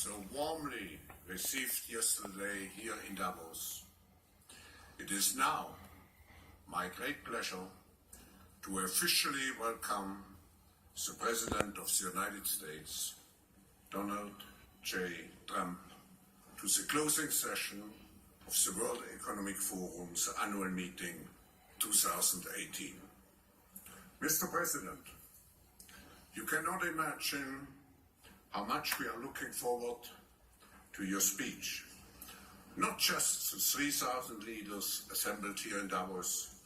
so warmly received yesterday here in Davos, it is now my great pleasure to officially welcome the President of the United States, Donald J. Trump, to the closing session of the World Economic Forum's annual meeting 2018. Mr. President, you cannot imagine how much we are looking forward to your speech. Not just the 3,000 leaders assembled here in Davos,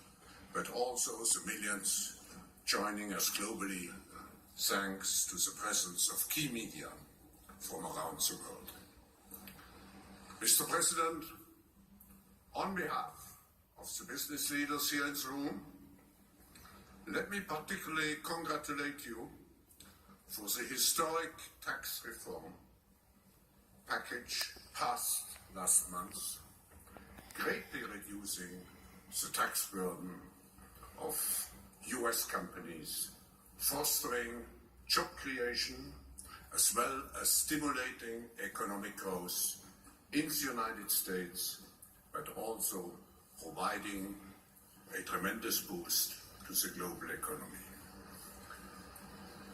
but also the millions joining us globally, thanks to the presence of key media from around the world. Mr. President, on behalf of the business leaders here in the room, let me particularly congratulate you for the historic tax reform package passed last month, greatly reducing the tax burden of US companies, fostering job creation, as well as stimulating economic growth in the United States, but also providing a tremendous boost to the global economy.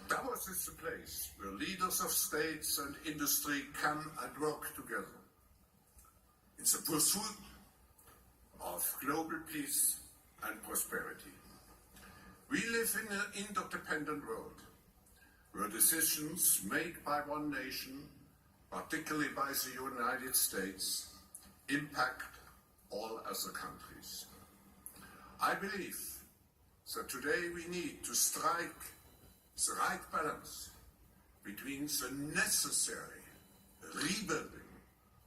Davos is the place where leaders of states and industry come and work together in the pursuit of global peace and prosperity. We live in an interdependent world where decisions made by one nation, particularly by the United States, impact all other countries. I believe that today we need to strike the right balance between the necessary rebuilding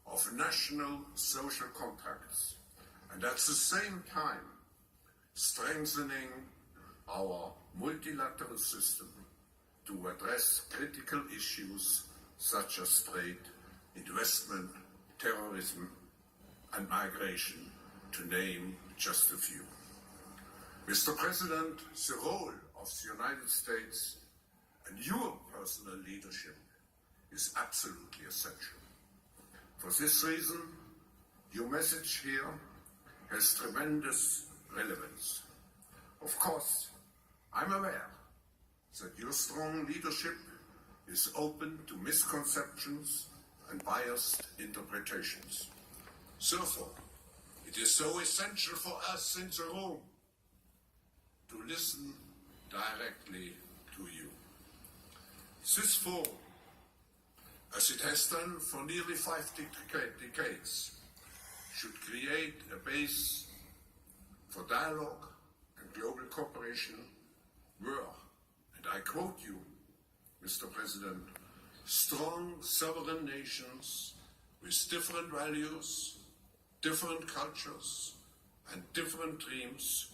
of national social contracts and at the same time strengthening our multilateral system to address critical issues such as trade, investment, terrorism, and migration, to name just a few. Mr. President, the role of the United States and your personal leadership is absolutely essential. For this reason, your message here has tremendous relevance. Of course, I'm aware that your strong leadership is open to misconceptions and biased interpretations. Therefore, it is so essential for us in the room to listen directly to you. This forum, as it has done for nearly 5 decades, should create a base for dialogue and global cooperation where, and I quote you, Mr. President, strong sovereign nations with different values, different cultures, and different dreams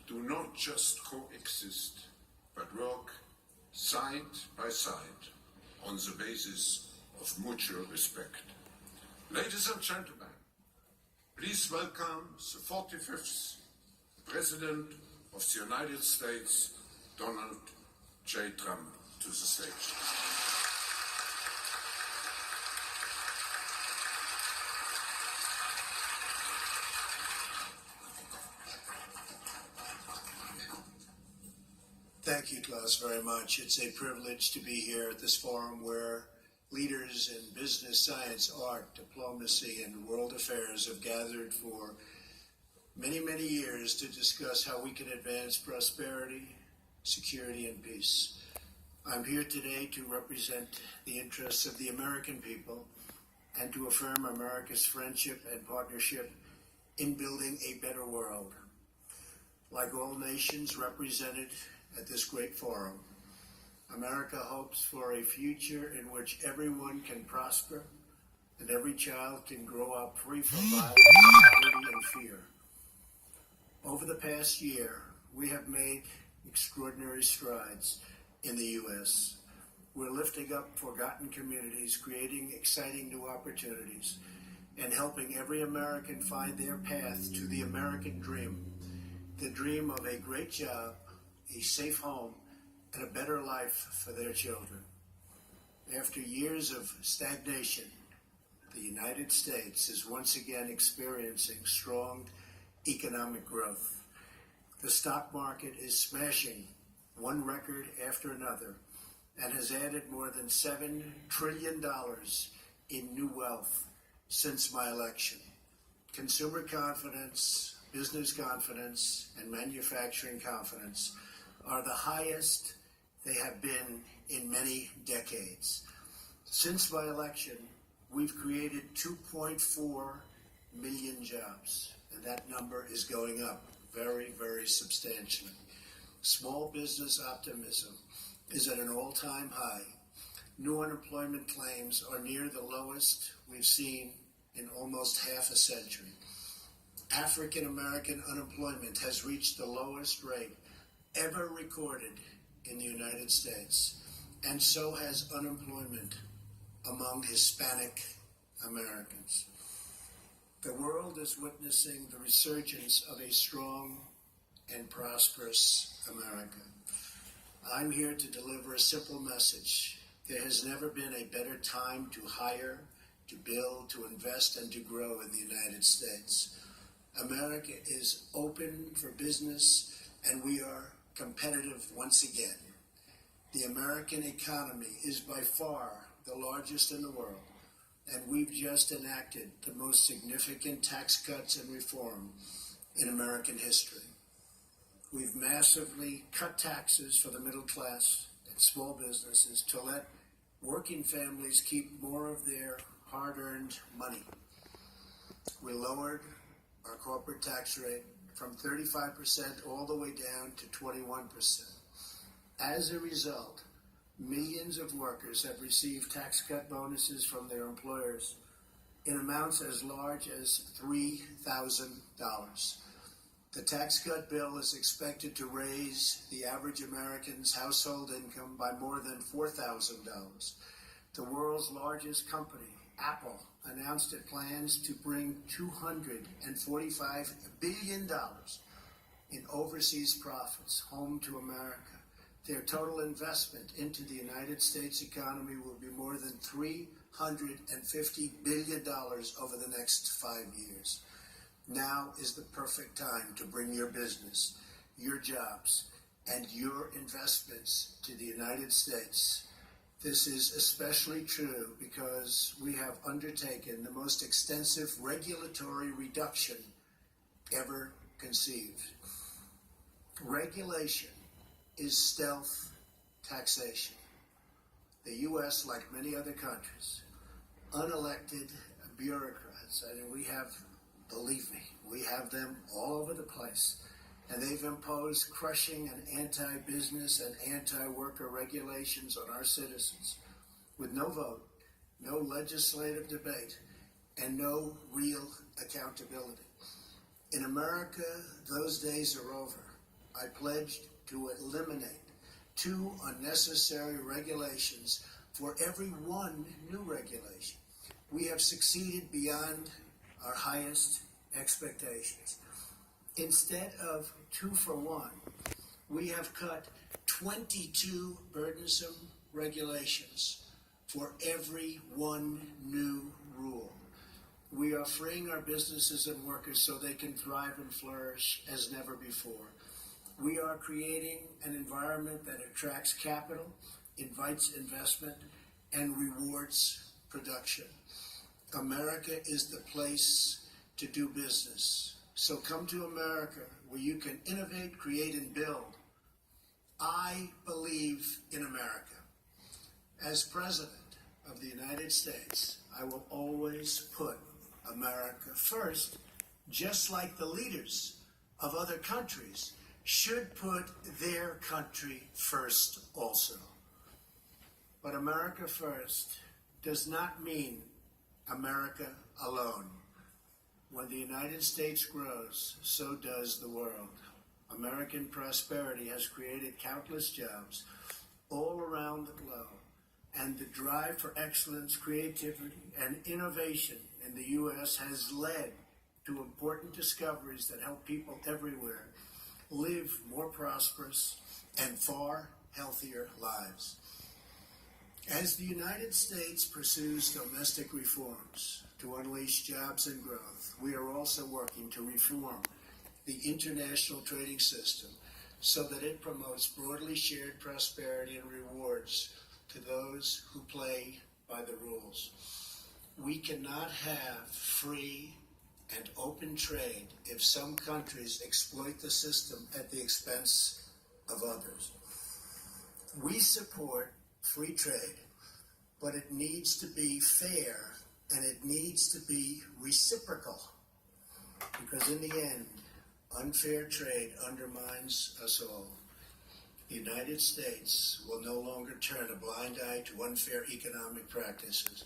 do not just coexist, but work side by side on the basis of mutual respect. Ladies and gentlemen, please welcome the 45th President of the United States, Donald J. Trump, to the stage. Thank you, Klaus, very much. It's a privilege to be here at this forum where leaders in business, science, art, diplomacy, and world affairs have gathered for many, many years to discuss how we can advance prosperity, security, and peace. I'm here today to represent the interests of the American people and to affirm America's friendship and partnership in building a better world. Like all nations represented at this great forum, America hopes for a future in which everyone can prosper and every child can grow up free from violence, poverty, and fear. Over the past year, we have made extraordinary strides in the U.S. We're lifting up forgotten communities, creating exciting new opportunities, and helping every American find their path to the American dream, the dream of a great job, a safe home, and a better life for their children. After years of stagnation, the United States is once again experiencing strong economic growth. The stock market is smashing one record after another and has added more than $7 trillion in new wealth since my election. Consumer confidence, business confidence, and manufacturing confidence are the highest they have been in many decades. Since my election, we've created 2.4 million jobs, and that number is going up very, very substantially. Small business optimism is at an all-time high. New unemployment claims are near the lowest we've seen in almost half a century. African American unemployment has reached the lowest rate ever recorded in the United States, and so has unemployment among Hispanic Americans. The world is witnessing the resurgence of a strong and prosperous America. I'm here to deliver a simple message. There has never been a better time to hire, to build, to invest, and to grow in the United States. America is open for business, and we are competitive once again. The American economy is by far the largest in the world, and we've just enacted the most significant tax cuts and reform in American history. We've massively cut taxes for the middle class and small businesses to let working families keep more of their hard-earned money. We lowered our corporate tax rate from 35% all the way down to 21%. As a result, millions of workers have received tax cut bonuses from their employers in amounts as large as $3,000. The tax cut bill is expected to raise the average American's household income by more than $4,000. The world's largest company, Apple, announced it plans to bring $245 billion in overseas profits home to America. Their total investment into the United States economy will be more than $350 billion over the next 5 years. Now is the perfect time to bring your business, your jobs, and your investments to the United States. This is especially true because we have undertaken the most extensive regulatory reduction ever conceived. Regulation is stealth taxation. The U.S., like many other countries, unelected bureaucrats, and we have, believe me, we have them all over the place, and they've imposed crushing and anti-business and anti-worker regulations on our citizens with no vote, no legislative debate, and no real accountability. In America, those days are over. I pledged to eliminate 2 unnecessary regulations for every 1 new regulation. We have succeeded beyond our highest expectations. Instead of 2 for 1, we have cut 22 burdensome regulations for every 1 new rule. We are freeing our businesses and workers so they can thrive and flourish as never before. We are creating an environment that attracts capital, invites investment, and rewards production. America is the place to do business. So come to America, where you can innovate, create, and build. I believe in America. As President of the United States, I will always put America first, just like the leaders of other countries should put their country first also. But America first does not mean America alone. When the United States grows, so does the world. American prosperity has created countless jobs all around the globe, and the drive for excellence, creativity, and innovation in the U.S. has led to important discoveries that help people everywhere live more prosperous and far healthier lives. As the United States pursues domestic reforms to unleash jobs and growth, we are also working to reform the international trading system so that it promotes broadly shared prosperity and rewards to those who play by the rules. We cannot have free and open trade if some countries exploit the system at the expense of others. We support free trade, but it needs to be fair and it needs to be reciprocal, because in the end, unfair trade undermines us all. The United States will no longer turn a blind eye to unfair economic practices,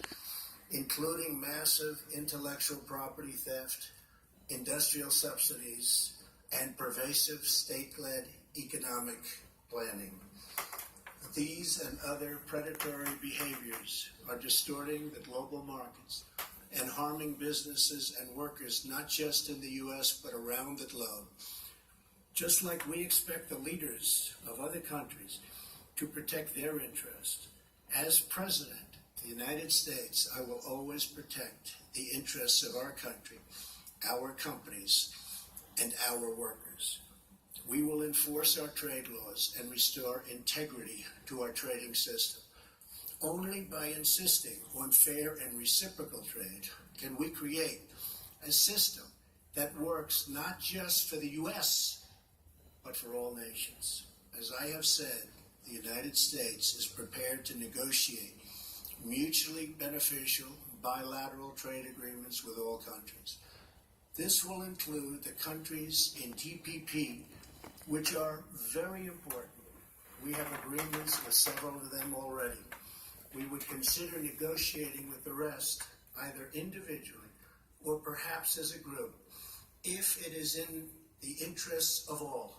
including massive intellectual property theft, industrial subsidies, and pervasive state-led economic planning. These and other predatory behaviors are distorting the global markets and harming businesses and workers not just in the U.S. but around the globe. Just like we expect the leaders of other countries to protect their interests, as President of the United States, I will always protect the interests of our country, our companies, and our workers. We will enforce our trade laws and restore integrity to our trading system. Only by insisting on fair and reciprocal trade can we create a system that works not just for the U.S., but for all nations. As I have said, the United States is prepared to negotiate mutually beneficial bilateral trade agreements with all countries. This will include the countries in TPP, which are very important. We have agreements with several of them already. We would consider negotiating with the rest, either individually or perhaps as a group, if it is in the interests of all.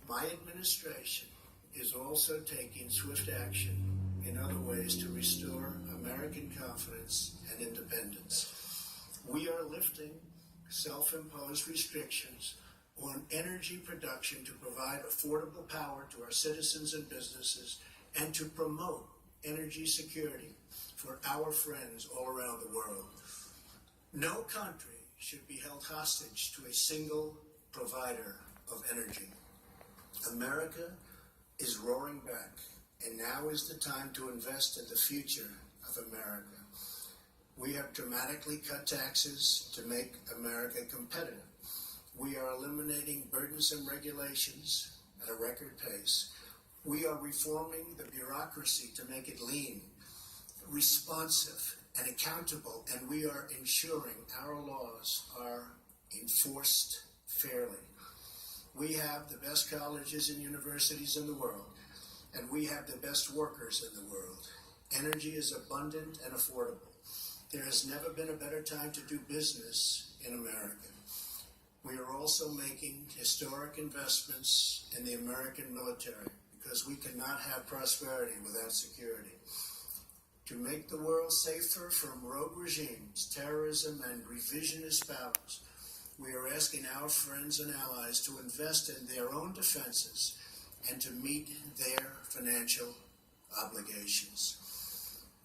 My administration is also taking swift action in other ways to restore American confidence and independence. We are lifting self-imposed restrictions on energy production to provide affordable power to our citizens and businesses and to promote energy security for our friends all around the world. No country should be held hostage to a single provider of energy. America is roaring back, and now is the time to invest in the future of America. We have dramatically cut taxes to make America competitive. We are eliminating burdensome regulations at a record pace. We are reforming the bureaucracy to make it lean, responsive, and accountable, and we are ensuring our laws are enforced fairly. We have the best colleges and universities in the world, and we have the best workers in the world. Energy is abundant and affordable. There has never been a better time to do business in America. We are also making historic investments in the American military because we cannot have prosperity without security. To make the world safer from rogue regimes, terrorism, and revisionist powers, we are asking our friends and allies to invest in their own defenses and to meet their financial obligations.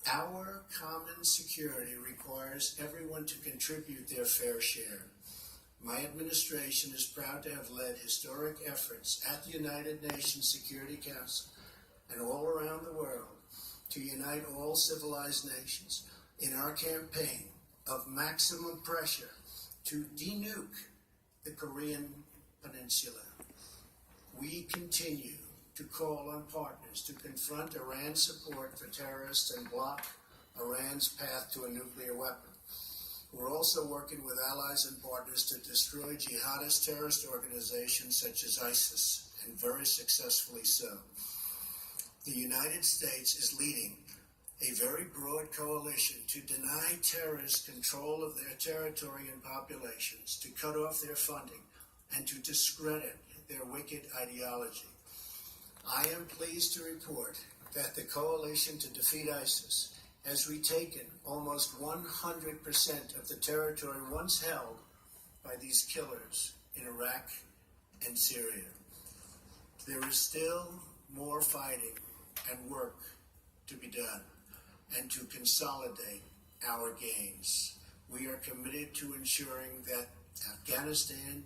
Our common security requires everyone to contribute their fair share. My administration is proud to have led historic efforts at the United Nations Security Council and all around the world to unite all civilized nations in our campaign of maximum pressure to denuke the Korean Peninsula. We continue to call on partners to confront Iran's support for terrorists and block Iran's path to a nuclear weapon. We're also working with allies and partners to destroy jihadist terrorist organizations such as ISIS, and very successfully so. The United States is leading a very broad coalition to deny terrorists control of their territory and populations, to cut off their funding, and to discredit their wicked ideology. I am pleased to report that the coalition to defeat ISIS has retaken almost 100% of the territory once held by these killers in Iraq and Syria. There is still more fighting and work to be done and to consolidate our gains. We are committed to ensuring that Afghanistan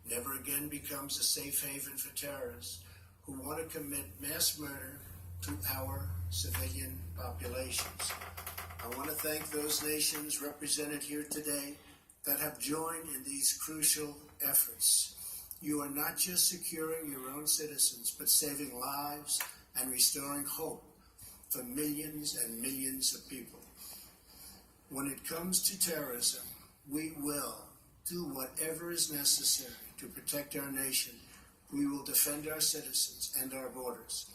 never again becomes a safe haven for terrorists who want to commit mass murder to our civilian populations. I want to thank those nations represented here today that have joined in these crucial efforts. You are not just securing your own citizens, but saving lives and restoring hope for millions and millions of people. When it comes to terrorism, we will do whatever is necessary to protect our nation. We will defend our citizens and our borders.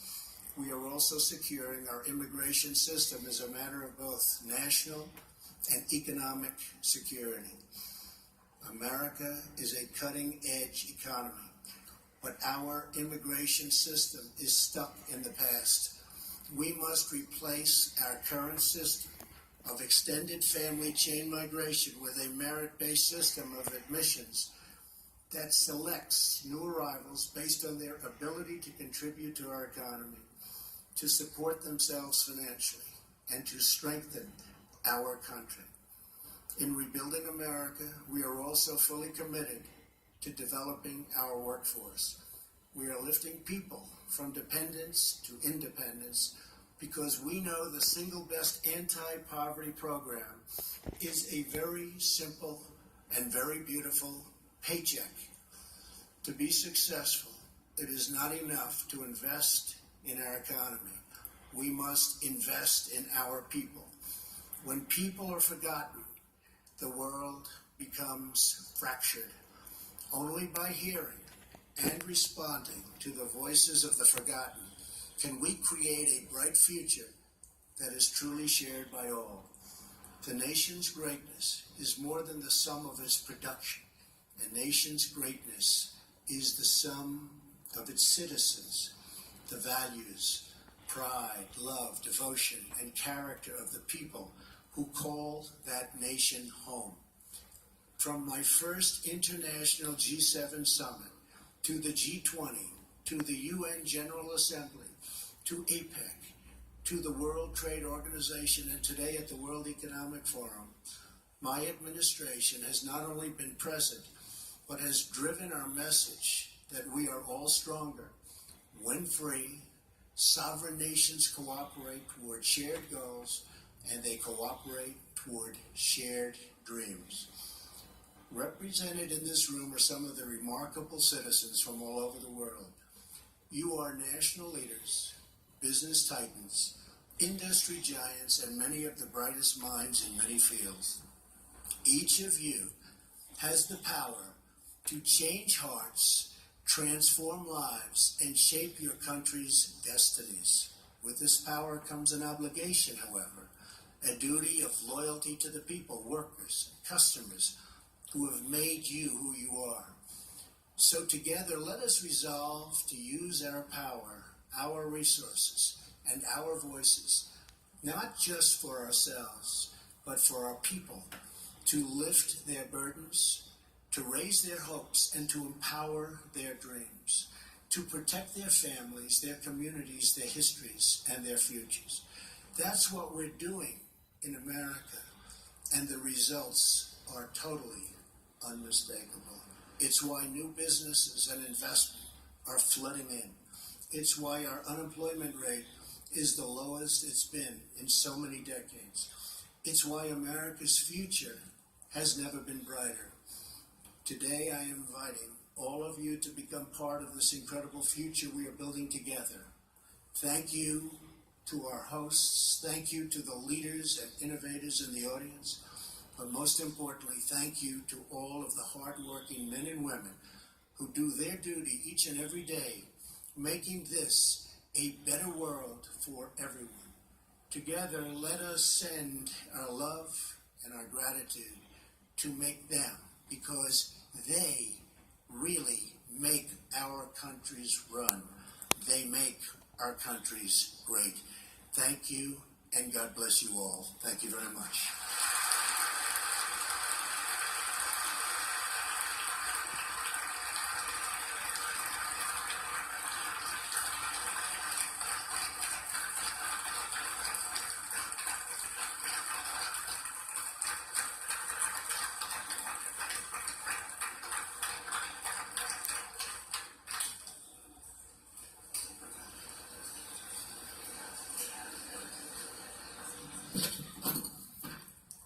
We are also securing our immigration system as a matter of both national and economic security. America is a cutting-edge economy, but our immigration system is stuck in the past. We must replace our current system of extended family chain migration with a merit-based system of admissions that selects new arrivals based on their ability to contribute to our economy, to support themselves financially, and to strengthen our country. In rebuilding America, we are also fully committed to developing our workforce. We are lifting people from dependence to independence because we know the single best anti-poverty program is a very simple and very beautiful paycheck. To be successful, it is not enough to invest in our economy. We must invest in our people. When people are forgotten, the world becomes fractured. Only by hearing and responding to the voices of the forgotten can we create a bright future that is truly shared by all. The nation's greatness is more than the sum of its production. A nation's greatness is the sum of its citizens, the values, pride, love, devotion, and character of the people who call that nation home. From my first international G7 summit, to the G20, to the UN General Assembly, to APEC, to the World Trade Organization, and today at the World Economic Forum, my administration has not only been present, but has driven our message that we are all stronger when free, sovereign nations cooperate toward shared goals, and they cooperate toward shared dreams. Represented in this room are some of the remarkable citizens from all over the world. You are national leaders, business titans, industry giants, and many of the brightest minds in many fields. Each of you has the power to change hearts, transform lives, and shape your country's destinies. With this power comes an obligation, however, a duty of loyalty to the people, workers, customers, who have made you who you are. So together, let us resolve to use our power, our resources, and our voices, not just for ourselves, but for our people, to lift their burdens, to raise their hopes, and to empower their dreams, to protect their families, their communities, their histories, and their futures. That's what we're doing in America, and the results are totally unmistakable. It's why new businesses and investment are flooding in. It's why our unemployment rate is the lowest it's been in so many decades. It's why America's future has never been brighter. Today I am inviting all of you to become part of this incredible future we are building together. Thank you to our hosts. Thank you to the leaders and innovators in the audience. But most importantly, thank you to all of the hardworking men and women who do their duty each and every day, making this a better world for everyone. Together, let us send our love and our gratitude to make them, because they really make our countries run. They make our countries great. Thank you, and God bless you all. Thank you very much.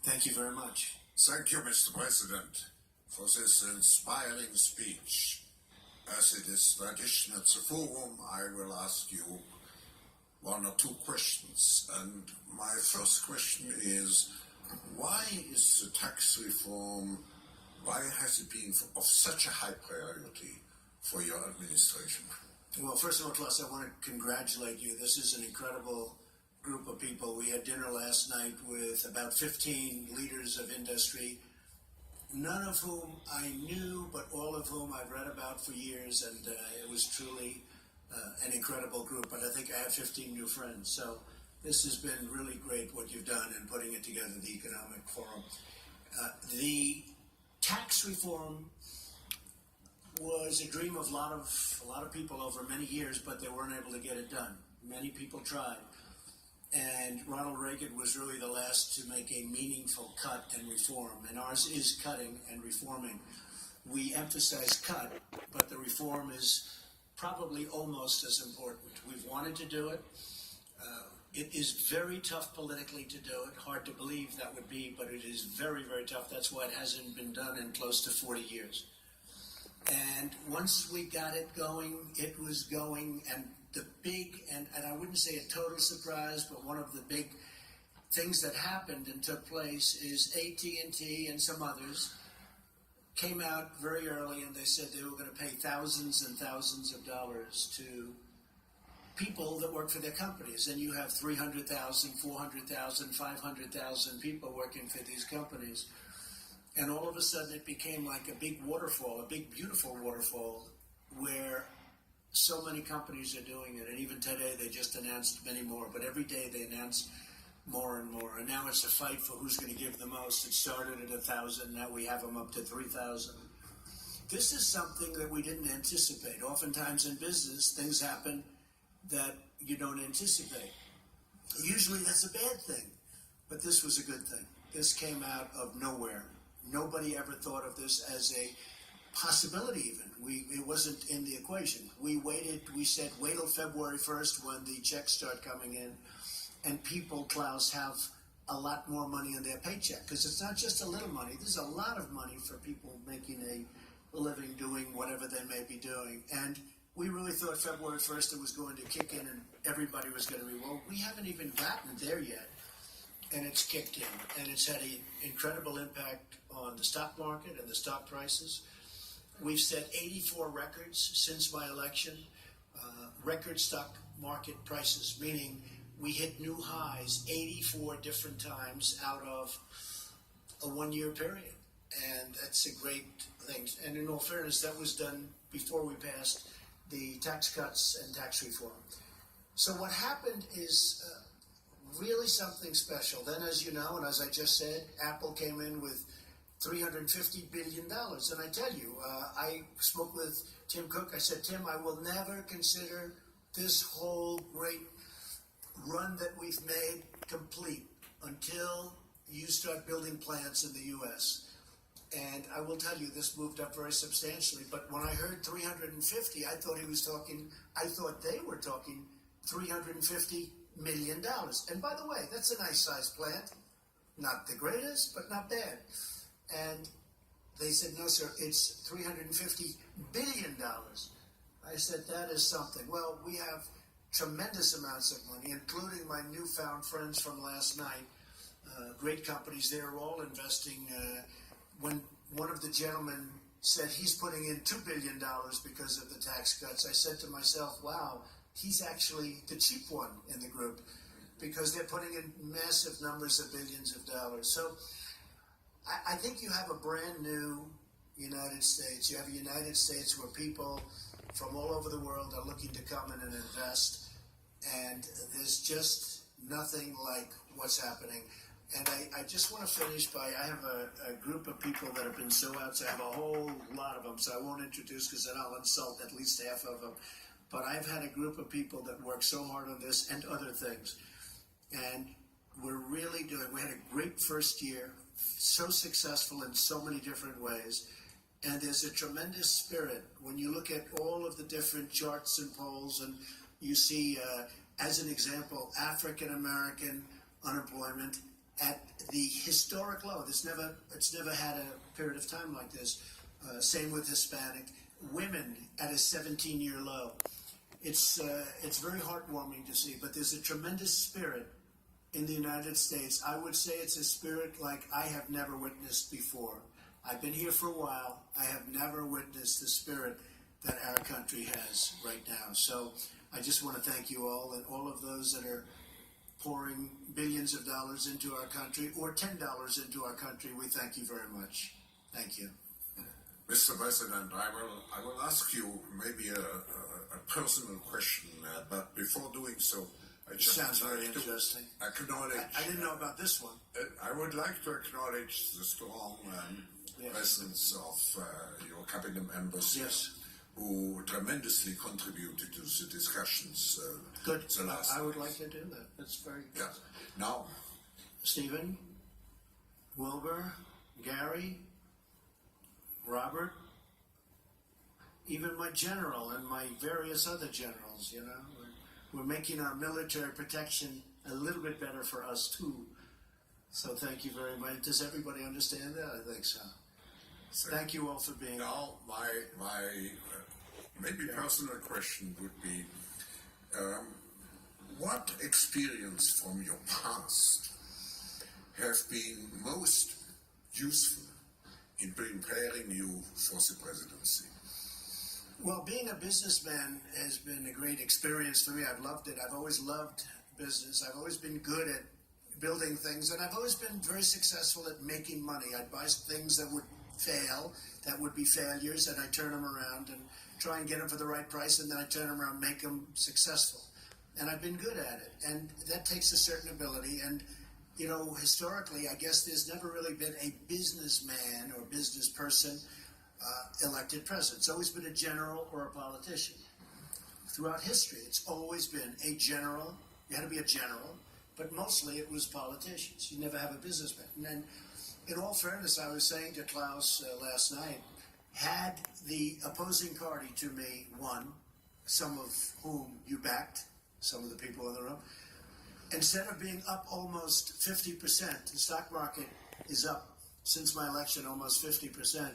Thank you very much. Thank you, Mr. President, for this inspiring speech. As it is tradition at the forum, I will ask you one or two questions. And my first question is, why is the tax reform, why has it been of such a high priority for your administration? Well, first of all, Klaus, I want to congratulate you. This is an incredible group of people. We had dinner last night with about 15 leaders of industry, none of whom I knew, but all of whom I've read about for years, and it was truly an incredible group. But I think I have 15 new friends. So this has been really great what you've done in putting it together, the Economic Forum. The tax reform was a dream of a lot of people over many years, but they weren't able to get it done. Many people tried. And Ronald Reagan was really the last to make a meaningful cut and reform. And ours is cutting and reforming. We emphasize cut, but the reform is probably almost as important. We've wanted to do it. It is very tough politically to do it. Hard to believe that would be, but it is very, very tough. That's why it hasn't been done in close to 40 years. And once we got it going, it was going, and the big, and I wouldn't say a total surprise, but one of the big things that happened and took place is AT&T and some others came out very early and they said they were going to pay thousands and thousands of dollars to people that work for their companies. And you have 300,000, 400,000, 500,000 people working for these companies. And all of a sudden it became like a big waterfall, a big beautiful waterfall, where so many companies are doing it. And even today they just announced many more, but every day they announce more and more. And now it's a fight for who's going to give the most. It started at 1,000, now we have them up to 3,000. This is something that we didn't anticipate. Oftentimes in business, things happen that you don't anticipate. Usually that's a bad thing, but this was a good thing. This came out of nowhere. Nobody ever thought of this as a possibility even. It wasn't in the equation. We waited, we said wait till February 1st when the checks start coming in, and people, Klaus, have a lot more money in their paycheck, because it's not just a little money. There's a lot of money for people making a living doing whatever they may be doing. And we really thought February 1st it was going to kick in and everybody was going to be, well, we haven't even gotten there yet. And it's kicked in, and it's had an incredible impact on the stock market and the stock prices. We've set 84 records since my election, record stock market prices, meaning we hit new highs 84 different times out of a one-year period. And that's a great thing. And in all fairness, that was done before we passed the tax cuts and tax reform. So what happened is really something special. Then, as you know, and as I just said, Apple came in with $350 billion. And I tell you, I spoke with Tim Cook. I said, Tim, I will never consider this whole great run that we've made complete until you start building plants in the U.S. And I will tell you, this moved up very substantially. But when I heard 350, I thought they were talking $350 million. And by the way, that's a nice sized plant. Not the greatest, but not bad. And they said, no, sir, it's $350 billion. I said, that is something. Well, we have tremendous amounts of money, including my newfound friends from last night. Great companies, they're all investing. When one of the gentlemen said he's putting in $2 billion because of the tax cuts, I said to myself, wow, he's actually the cheap one in the group, because they're putting in massive numbers of billions of dollars. So I think you have a brand new United States. You have a United States where people from all over the world are looking to come in and invest. And there's just nothing like what's happening. And I just want to finish by, I have a group of people that have been so outside. I have a whole lot of them, so I won't introduce because then I'll insult at least half of them. But I've had a group of people that work so hard on this and other things. And we're really doing, we had a great first year, so successful in so many different ways. And there's a tremendous spirit when you look at all of the different charts and polls, and you see, as an example, African American unemployment at the historic low. It's never had a period of time like this. Same with Hispanic. Women at a 17-year low. It's very heartwarming to see, but there's a tremendous spirit in the United States. I would say it's a spirit like I have never witnessed before. I've been here for a while. I have never witnessed the spirit that our country has right now. So I just want to thank you all and all of those that are pouring billions of dollars into our country or $10 into our country. We thank you very much. Thank you. Mr. President, I will ask you maybe a personal question, but before doing so, I just Sounds would very like to interesting. acknowledge. I didn't know about this one. I would like to acknowledge the strong Yes. presence of your cabinet members here, Yes. who tremendously contributed to the discussions. Good. The last I would days. like to do that. That's very good. Yeah. Now, Stephen, Wilbur, Gary, Robert, even my general and my various other generals, you know. We're making our military protection a little bit better for us, too. So thank you very much. Does everybody understand that? I think so. Thank you all for being here. now my maybe personal question would be, what experience from your past have been most useful in preparing you for the presidency? Well, being a businessman has been a great experience for me. I've loved it. I've always loved business. I've always been good at building things, and I've always been very successful at making money. I'd buy things that would fail, that would be failures, and I'd turn them around and try and get them for the right price, and then I'd turn them around and make them successful. And I've been good at it, and that takes a certain ability. And, you know, historically, I guess there's never really been a businessman or business person elected president. It's always been a general or a politician. Throughout history, it's always been a general. You had to be a general, but mostly it was politicians. You never have a businessman. And then, in all fairness, I was saying to Klaus last night, had the opposing party to me won, some of whom you backed, some of the people in the room, instead of being up almost 50%, the stock market is up since my election almost 50%.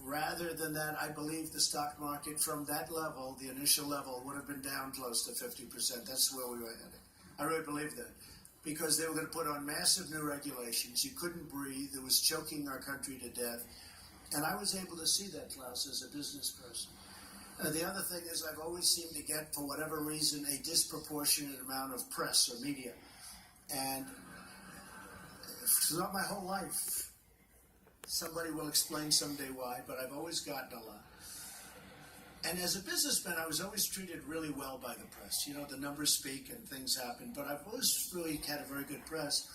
Rather than that, I believe the stock market from that level, the initial level, would have been down close to 50%. That's where we were headed. I really believe that. Because they were going to put on massive new regulations. You couldn't breathe. It was choking our country to death. And I was able to see that, Klaus, as a business person. The other thing is I've always seemed to get, for whatever reason, a disproportionate amount of press or media. And throughout my whole life, somebody will explain someday why, but I've always gotten a lot. And as a businessman, I was always treated really well by the press. You know, the numbers speak and things happen, but I've always really had a very good press.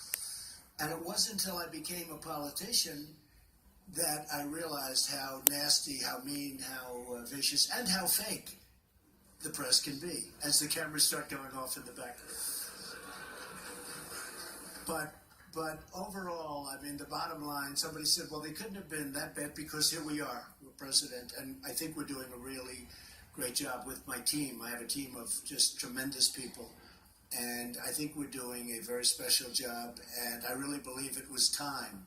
And it wasn't until I became a politician that I realized how nasty, how mean, how vicious, and how fake the press can be as the cameras start going off in the back. But overall, I mean, the bottom line, somebody said, well, they couldn't have been that bad because here we are, we're president, and I think we're doing a really great job with my team. I have a team of just tremendous people, and I think we're doing a very special job, and I really believe it was time,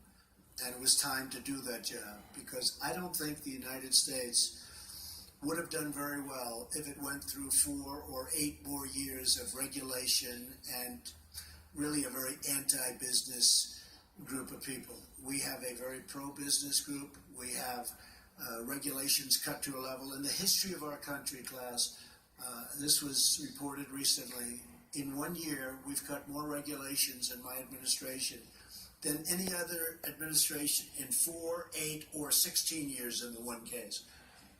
and it was time to do that job, because I don't think the United States would have done very well if it went through 4 or 8 more years of regulation and really a very anti-business group of people. We have a very pro-business group. We have regulations cut to a level. In the history of our country, Klaus, this was reported recently, in 1 year, we've cut more regulations in my administration than any other administration in 4, 8, or 16 years in the one case.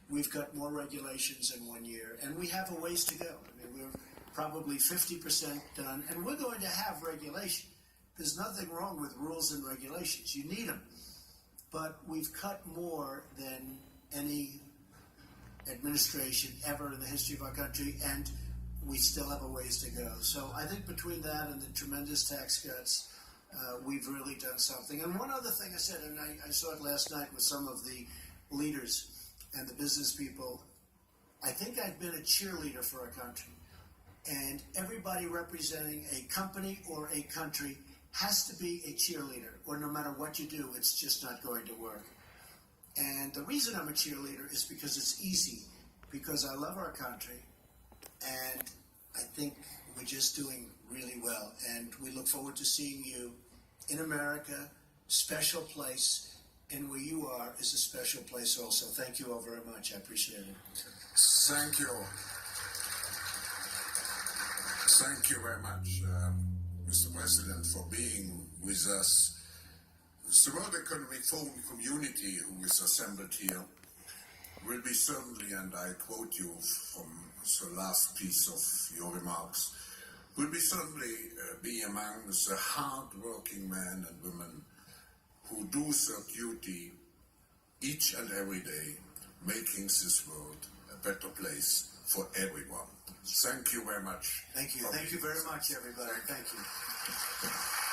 We've cut more regulations in 1 year, and we have a ways to go. I mean, we're probably 50% done, and we're going to have regulation. There's nothing wrong with rules and regulations. You need them. But we've cut more than any administration ever in the history of our country, and we still have a ways to go. So I think between that and the tremendous tax cuts, we've really done something. And one other thing I said, and I saw it last night with some of the leaders and the business people, I think I've been a cheerleader for our country. and everybody representing a company or a country has to be a cheerleader, or no matter what you do, it's just not going to work. And the reason I'm a cheerleader is because it's easy, because I love our country, and I think we're just doing really well. And we look forward to seeing you in America, special place, and where you are is a special place also. Thank you all very much. I appreciate it. Thank you. Thank you very much, Mr. President, for being with us. The World Economic Forum community who is assembled here will be certainly, and I quote you from the last piece of your remarks, will be certainly be among the hard-working men and women who do their duty each and every day, making this world a better place for everyone. Thank you very much. Thank you. Thank you very much, everybody. Thank you.